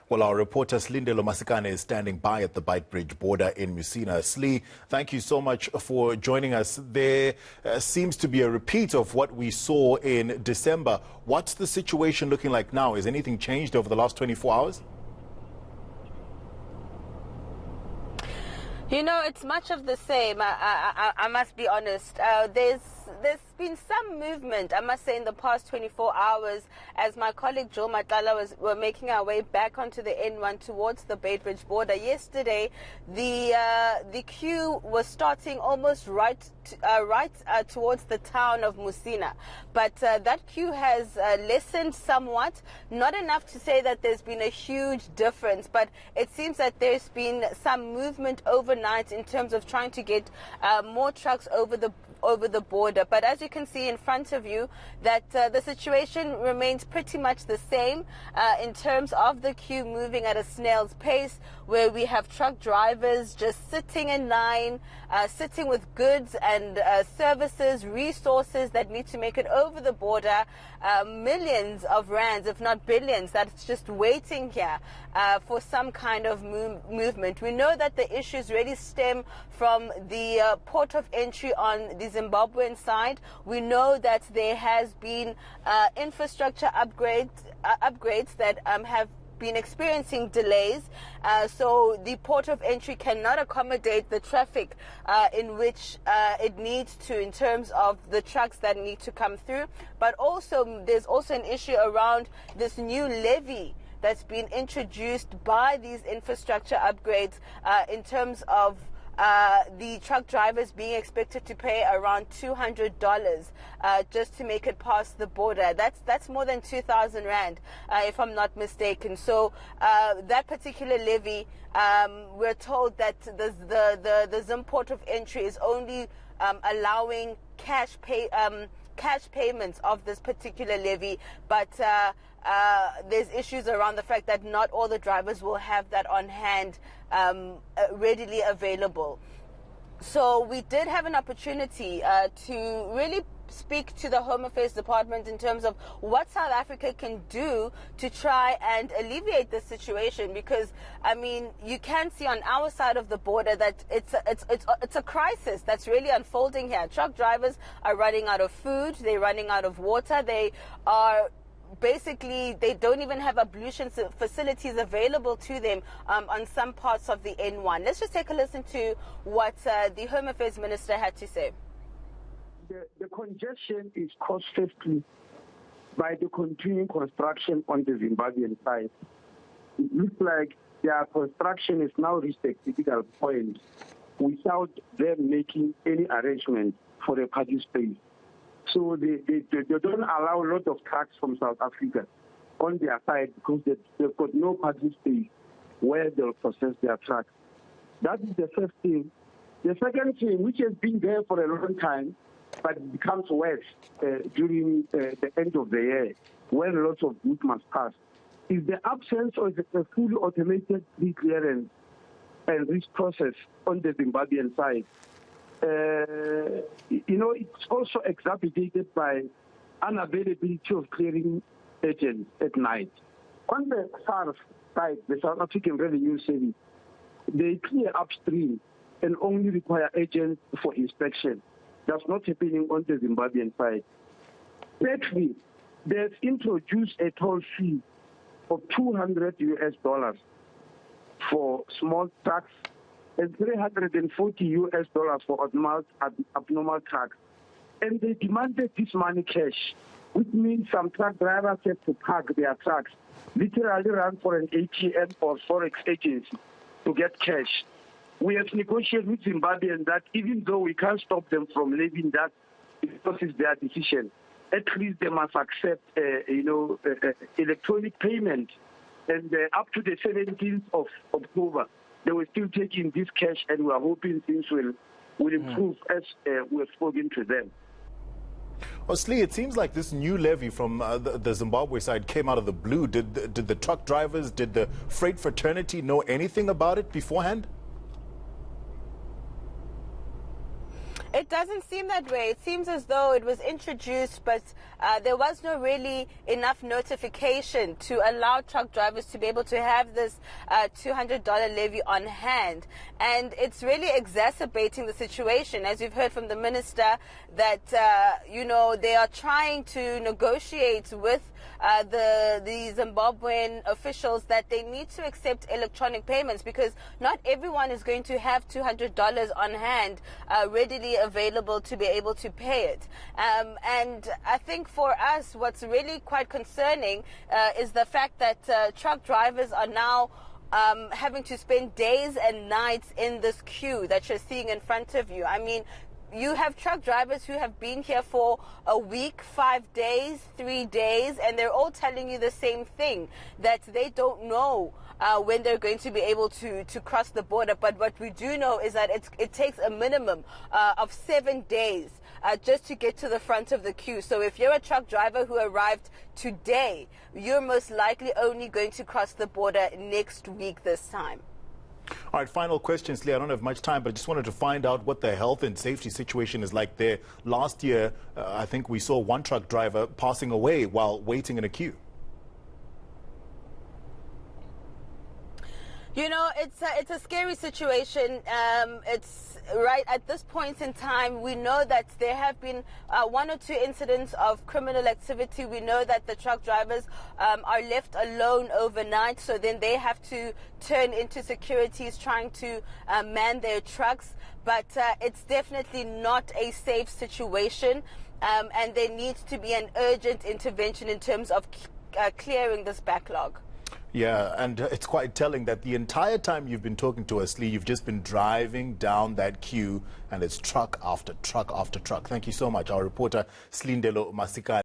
Well, our reporter Slindelo Masikane is standing by at the Beitbridge border in Musina. Slee, thank you so much for joining us. There seems to be a repeat of what we saw in December. What's the situation looking like now? Has anything changed over the last 24 hours? You know, it's much of the same. I must be honest. There's been some movement, I must say, in the past 24 hours as my colleague Joe Matala were making our way back onto the N1 towards the Beitbridge border. Yesterday, the queue was starting almost right towards the town of Musina. But that queue has lessened somewhat, not enough to say that there's been a huge difference, but it seems that there's been some movement overnight in terms of trying to get more trucks over the border. But as you can see in front of you, that the situation remains pretty much the same in terms of the queue moving at a snail's pace, where we have truck drivers just sitting in line, sitting with goods and services, resources that need to make it over the border, millions of rands, if not billions, that's just waiting here for some kind of movement. We know that the issues really stem from the port of entry on the Zimbabwean side. We know that there has been infrastructure upgrades that have been experiencing delays, so the port of entry cannot accommodate the traffic in which it needs to, in terms of the trucks that need to come through. But also there's also an issue around this new levy that's been introduced by these infrastructure upgrades in terms of the truck drivers being expected to pay around $200 just to make it past the border. That's more than 2,000 rand, if I'm not mistaken. So that particular levy, we're told that the Zim port of entry is only allowing cash payments of this particular levy, but there's issues around the fact that not all the drivers will have that on hand readily available. So we did have an opportunity to really speak to the Home Affairs Department in terms of what South Africa can do to try and alleviate this situation, because I mean, you can see on our side of the border that it's a crisis that's really unfolding here. Truck drivers are running out of food, they're running out of water, they don't even have ablution facilities available to them on some parts of the N1. Let's just take a listen to what the Home Affairs Minister had to say. The congestion is caused firstly by the continuing construction on the Zimbabwean side. It looks like their construction has now reached a critical point without them making any arrangement for a parking space. So they don't allow a lot of trucks from South Africa on their side because they've got no parking space where they'll process their trucks. That is the first thing. The second thing, which has been there for a long time, but it becomes worse during the end of the year, when lots of goods must pass, is the absence of a fully automated pre-clearance and risk process on the Zimbabwean side. You know, it's also exacerbated by unavailability of clearing agents at night. On the SARS side, the South African Revenue Service, they clear upstream and only require agents for inspection. That's not happening on the Zimbabwean side. Thirdly, they've introduced a toll fee of $200 for small trucks and $340 for abnormal trucks. And they demanded this money cash, which means some truck drivers have to park their trucks, literally run for an ATM or Forex agency to get cash. We have negotiated with Zimbabweans that even though we can't stop them from leaving that, because it's their decision, at least they must accept, electronic payment. And up to the 17th of October, they were still taking this cash, and we are hoping things will improve as we have spoken to them. Slee, it seems like this new levy from the Zimbabwe side came out of the blue. Did the truck drivers, did the freight fraternity know anything about it beforehand? It doesn't seem that way. It seems as though it was introduced, but there was no really enough notification to allow truck drivers to be able to have this $200 levy on hand. And it's really exacerbating the situation, as we've heard from the minister, that, they are trying to negotiate with the Zimbabwean officials that they need to accept electronic payments, because not everyone is going to have $200 on hand readily available to be able to pay it. And I think for us, what's really quite concerning is the fact that truck drivers are now having to spend days and nights in this queue that you're seeing in front of you. I mean, you have truck drivers who have been here for a week, 5 days, 3 days, and they're all telling you the same thing, that they don't know when they're going to be able to cross the border. But what we do know is that it takes a minimum of 7 days just to get to the front of the queue. So if you're a truck driver who arrived today, you're most likely only going to cross the border next week this time. All right, final question, Slee. I don't have much time, but I just wanted to find out what the health and safety situation is like there. Last year, I think we saw one truck driver passing away while waiting in a queue. You know, it's a scary situation. It's right at this point in time. We know that there have been 1 or 2 incidents of criminal activity. We know that the truck drivers are left alone overnight, so then they have to turn into securities trying to man their trucks. But it's definitely not a safe situation, and there needs to be an urgent intervention in terms of clearing this backlog. Yeah, and it's quite telling that the entire time you've been talking to us, Lee, you've just been driving down that queue, and it's truck after truck after truck. Thank you so much. Our reporter, Slindelo Masikane.